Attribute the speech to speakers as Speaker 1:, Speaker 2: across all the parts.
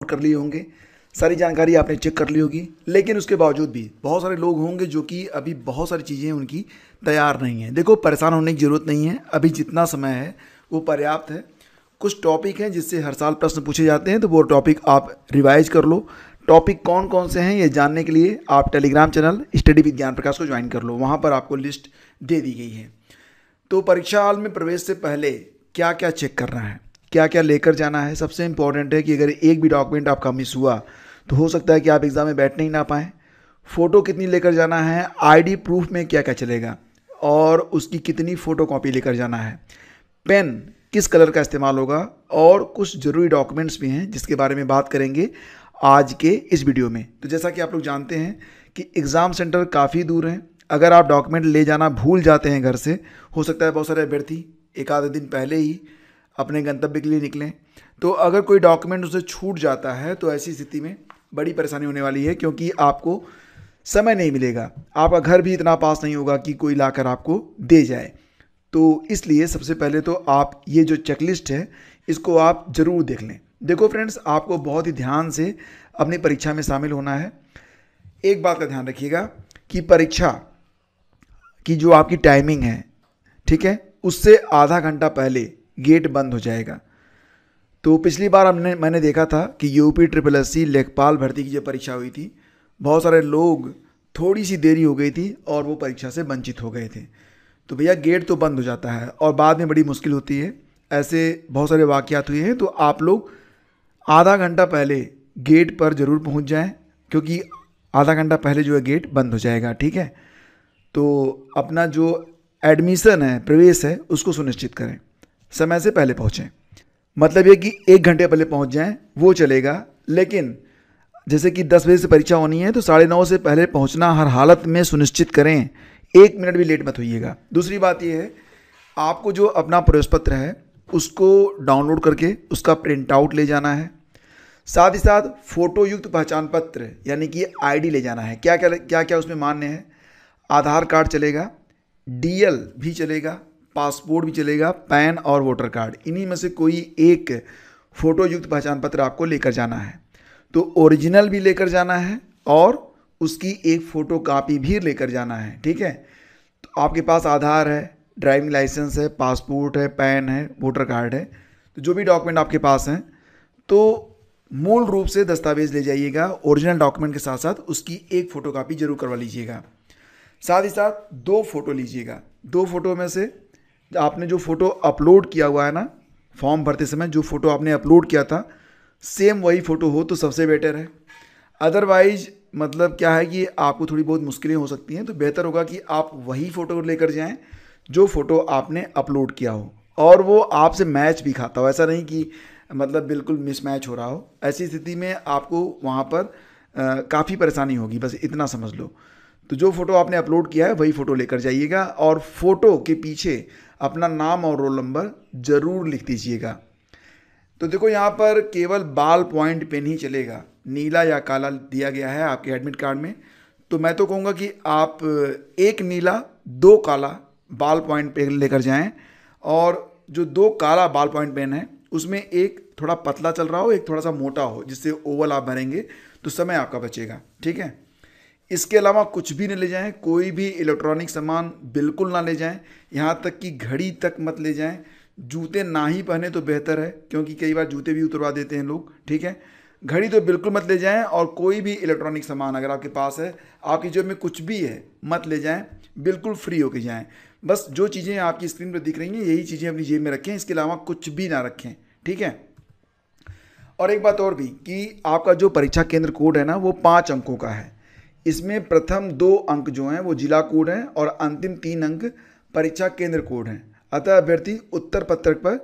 Speaker 1: कर लिए होंगे, सारी जानकारी आपने चेक कर ली होगी, लेकिन उसके बावजूद भी बहुत सारे लोग होंगे जो कि अभी बहुत सारी चीज़ें उनकी तैयार नहीं हैं। देखो, परेशान होने की ज़रूरत नहीं है, अभी जितना समय है वो पर्याप्त है। कुछ टॉपिक हैं जिससे हर साल प्रश्न पूछे जाते हैं, तो वो टॉपिक आप रिवाइज कर लो। टॉपिक कौन कौन से हैं ये जानने के लिए आप टेलीग्राम चैनल स्टडी विद ज्ञान प्रकाश को ज्वाइन कर लो, वहाँ पर आपको लिस्ट दे दी गई है। तो परीक्षा हॉल में प्रवेश से पहले क्या क्या चेक करना है, क्या क्या लेकर जाना है, सबसे इम्पॉर्टेंट है कि अगर एक भी डॉक्यूमेंट आपका मिस हुआ तो हो सकता है कि आप एग्ज़ाम में बैठने ही ना पाएँ। फ़ोटो कितनी लेकर जाना है, आईडी प्रूफ में क्या क्या चलेगा और उसकी कितनी फ़ोटो कॉपी लेकर जाना है, पेन किस कलर का इस्तेमाल होगा, और कुछ ज़रूरी डॉक्यूमेंट्स भी हैं जिसके बारे में बात करेंगे आज के इस वीडियो में। तो जैसा कि आप लोग जानते हैं कि एग्ज़ाम सेंटर काफ़ी दूर हैं। अगर आप डॉक्यूमेंट ले जाना भूल जाते हैं घर से, हो सकता है बहुत सारे अभ्यर्थी एक आधे दिन पहले ही अपने गंतव्य के लिए निकलें, तो अगर कोई डॉक्यूमेंट उसे छूट जाता है तो ऐसी स्थिति में बड़ी परेशानी होने वाली है, क्योंकि आपको समय नहीं मिलेगा, आपका घर भी इतना पास नहीं होगा कि कोई लाकर आपको दे जाए। तो इसलिए सबसे पहले तो आप ये जो चेकलिस्ट है इसको आप ज़रूर देख लें। देखो फ्रेंड्स, आपको बहुत ही ध्यान से अपनी परीक्षा में शामिल होना है। एक बात का ध्यान रखिएगा कि परीक्षा की जो आपकी टाइमिंग है, ठीक है, उससे आधा घंटा पहले गेट बंद हो जाएगा। तो पिछली बार मैंने देखा था कि यूपी ट्रिपल एससी लेखपाल भर्ती की जो परीक्षा हुई थी, बहुत सारे लोग थोड़ी सी देरी हो गई थी और वो परीक्षा से वंचित हो गए थे। तो भैया गेट तो बंद हो जाता है और बाद में बड़ी मुश्किल होती है, ऐसे बहुत सारे वाक़यात हुए हैं। तो आप लोग आधा घंटा पहले गेट पर ज़रूर पहुंच जाएं, क्योंकि आधा घंटा पहले जो है गेट बंद हो जाएगा, ठीक है। तो अपना जो एडमिशन है, प्रवेश है, उसको सुनिश्चित करें, समय से पहले पहुँचें। मतलब ये कि 1 घंटे पहले पहुंच जाएं वो चलेगा, लेकिन जैसे कि 10 बजे से परीक्षा होनी है तो 9:30 से पहले पहुंचना हर हालत में सुनिश्चित करें, 1 मिनट भी लेट मत होइएगा। दूसरी बात ये है, आपको जो अपना प्रवेश पत्र है उसको डाउनलोड करके उसका प्रिंट आउट ले जाना है। साथ ही साथ फ़ोटो युक्त पहचान पत्र यानी कि आईडी ले जाना है। क्या क्या उसमें मान्य है, आधार कार्ड चलेगा, डीएल भी चलेगा, पासपोर्ट भी चलेगा, पैन और वोटर कार्ड, इन्हीं में से कोई एक फ़ोटो युक्त पहचान पत्र आपको लेकर जाना है। तो ओरिजिनल भी लेकर जाना है और उसकी एक फ़ोटो कापी भी लेकर जाना है, ठीक है। तो आपके पास आधार है, ड्राइविंग लाइसेंस है, पासपोर्ट है, पैन है, वोटर कार्ड है, तो जो भी डॉक्यूमेंट आपके पास हैं तो मूल रूप से दस्तावेज़ ले जाइएगा। ओरिजिनल डॉक्यूमेंट के साथ साथ उसकी एक फ़ोटोकॉपी जरूर करवा लीजिएगा। साथ ही साथ 2 फ़ोटो लीजिएगा। 2 फ़ोटो में से आपने जो फ़ोटो अपलोड किया हुआ है ना, फॉर्म भरते समय जो फ़ोटो आपने अपलोड किया था, सेम वही फ़ोटो हो तो सबसे बेटर है। अदरवाइज मतलब क्या है कि आपको थोड़ी बहुत मुश्किलें हो सकती हैं, तो बेहतर होगा कि आप वही फ़ोटो लेकर जाएं जो फ़ोटो आपने अपलोड किया हो और वो आपसे मैच भी खाता हो। ऐसा नहीं कि मतलब बिल्कुल मिसमैच हो रहा हो, ऐसी स्थिति में आपको वहाँ पर काफ़ी परेशानी होगी, बस इतना समझ लो। तो जो फ़ोटो आपने अपलोड किया है वही फ़ोटो लेकर जाइएगा और फ़ोटो के पीछे अपना नाम और रोल नंबर ज़रूर लिख दीजिएगा। तो देखो, यहाँ पर केवल बाल पॉइंट पेन ही चलेगा, नीला या काला दिया गया है आपके एडमिट कार्ड में। तो मैं तो कहूँगा कि आप 1 नीला 2 काला बाल पॉइंट पेन लेकर जाएं, और जो 2 काला बाल पॉइंट पेन है उसमें एक थोड़ा पतला चल रहा हो, एक थोड़ा सा मोटा हो, जिससे ओवल आप भरेंगे तो समय आपका बचेगा, ठीक है। इसके अलावा कुछ भी न ले जाएं, कोई भी इलेक्ट्रॉनिक सामान बिल्कुल ना ले जाएं, यहाँ तक कि घड़ी तक मत ले जाएं। जूते ना ही पहने तो बेहतर है, क्योंकि कई बार जूते भी उतरवा देते हैं लोग, ठीक है। घड़ी तो बिल्कुल मत ले जाएं, और कोई भी इलेक्ट्रॉनिक सामान अगर आपके पास है, आपकी जेब में कुछ भी है, मत ले जाएं, बिल्कुल फ्री होके जाएं। बस जो चीज़ें आपकी स्क्रीन पर दिख रही हैं यही चीज़ें अपनी जेब में रखें, इसके अलावा कुछ भी ना रखें, ठीक है। और एक बात और भी कि आपका जो परीक्षा केंद्र कोड है ना, वो 5 अंकों का है। इसमें प्रथम 2 अंक जो हैं वो जिला कोड हैं और अंतिम 3 अंक परीक्षा केंद्र कोड हैं। अतः अभ्यर्थी उत्तर पत्रक पर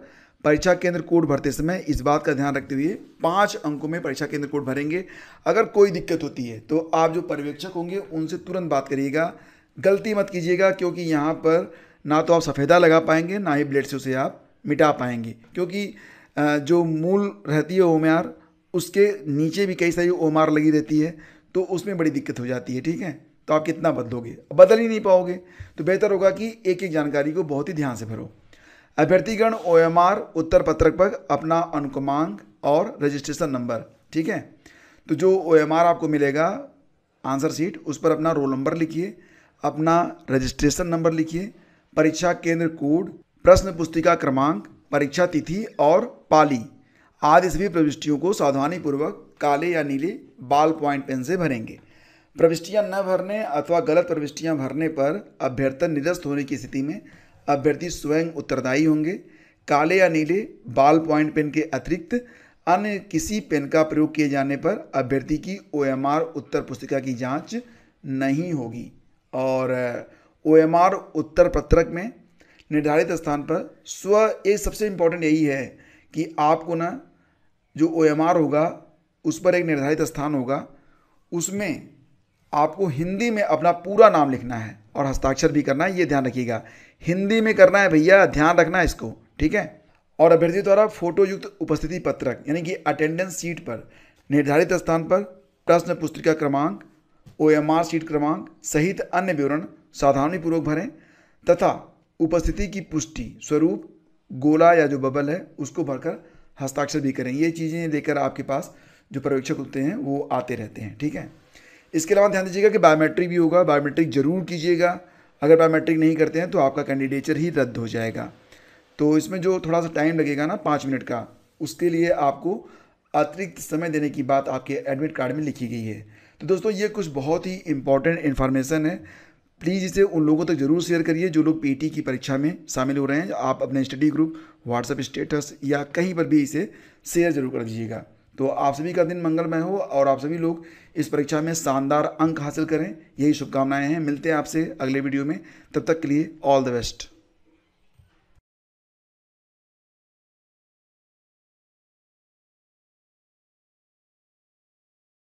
Speaker 1: परीक्षा केंद्र कोड भरते समय इस बात का ध्यान रखते हुए 5 अंकों में परीक्षा केंद्र कोड भरेंगे। अगर कोई दिक्कत होती है तो आप जो पर्यवेक्षक होंगे उनसे तुरंत बात करिएगा, गलती मत कीजिएगा, क्योंकि यहाँ पर ना तो आप सफ़ेदा लगा पाएंगे, ना ही ब्लेड से उसे आप मिटा पाएंगे, क्योंकि जो मूल रहती है ओमआर, उसके नीचे भी कई सारी ओमआर लगी रहती है, तो उसमें बड़ी दिक्कत हो जाती है, ठीक है। तो आप कितना बदलोगे, बदल ही नहीं पाओगे। तो बेहतर होगा कि एक एक जानकारी को बहुत ही ध्यान से भरो। अभ्यर्थीगण ओएमआर उत्तर पत्रक पर अपना अनुक्रमांक और रजिस्ट्रेशन नंबर ठीक है। तो जो OMR आपको मिलेगा आंसर शीट, उस पर अपना रोल नंबर लिखिए, अपना रजिस्ट्रेशन नंबर लिखिए, परीक्षा केंद्र कोड, प्रश्न पुस्तिका क्रमांक, परीक्षा तिथि और पाली आदि सभी प्रविष्टियों को सावधानीपूर्वक काले या नीले बॉल पॉइंट पेन से भरेंगे। प्रविष्टियां न भरने अथवा गलत प्रविष्टियां भरने पर अभ्यर्थन निरस्त होने की स्थिति में अभ्यर्थी स्वयं उत्तरदायी होंगे। काले या नीले बॉल पॉइंट पेन के अतिरिक्त अन्य किसी पेन का प्रयोग किए जाने पर अभ्यर्थी की OMR उत्तर पुस्तिका की जांच नहीं होगी। और OMR उत्तर पत्रक में निर्धारित स्थान पर एक सबसे इम्पोर्टेंट यही है कि आपको ना जो OMR होगा उस पर एक निर्धारित स्थान होगा, उसमें आपको हिंदी में अपना पूरा नाम लिखना है और हस्ताक्षर भी करना है, ये ध्यान रखिएगा। हिंदी में करना है भैया, ध्यान रखना है इसको, ठीक है। और अभ्यर्थी द्वारा फोटो युक्त उपस्थिति पत्रक यानी कि अटेंडेंस शीट पर निर्धारित स्थान पर प्रश्न पुस्तिका क्रमांक, OMR शीट क्रमांक सहित अन्य विवरण सावधानीपूर्वक भरें तथा उपस्थिति की पुष्टि स्वरूप गोला या जो बबल है उसको भरकर हस्ताक्षर भी करें। ये चीज़ें लेकर आपके पास जो पर्यवेक्षक होते हैं वो आते रहते हैं, ठीक है। इसके अलावा ध्यान दीजिएगा कि बायोमेट्रिक भी होगा, बायोमेट्रिक जरूर कीजिएगा। अगर बायोमेट्रिक नहीं करते हैं तो आपका कैंडिडेचर ही रद्द हो जाएगा। तो इसमें जो थोड़ा सा टाइम लगेगा ना 5 मिनट का, उसके लिए आपको अतिरिक्त समय देने की बात आपके एडमिट कार्ड में लिखी गई है। तो दोस्तों ये कुछ बहुत ही इंपॉर्टेंट इन्फॉर्मेशन है, प्लीज़ इसे उन लोगों तक जरूर शेयर करिए जो लोग PT की परीक्षा में शामिल हो रहे हैं। आप अपने स्टडी ग्रुप, व्हाट्सएप स्टेटस या कहीं पर भी इसे शेयर जरूर कर दीजिएगा। तो आप सभी का दिन मंगलमय हो और आप सभी लोग इस परीक्षा में शानदार अंक हासिल करें, यही शुभकामनाएं हैं। मिलते हैं आपसे अगले वीडियो में, तब तक के लिए ऑल द बेस्ट।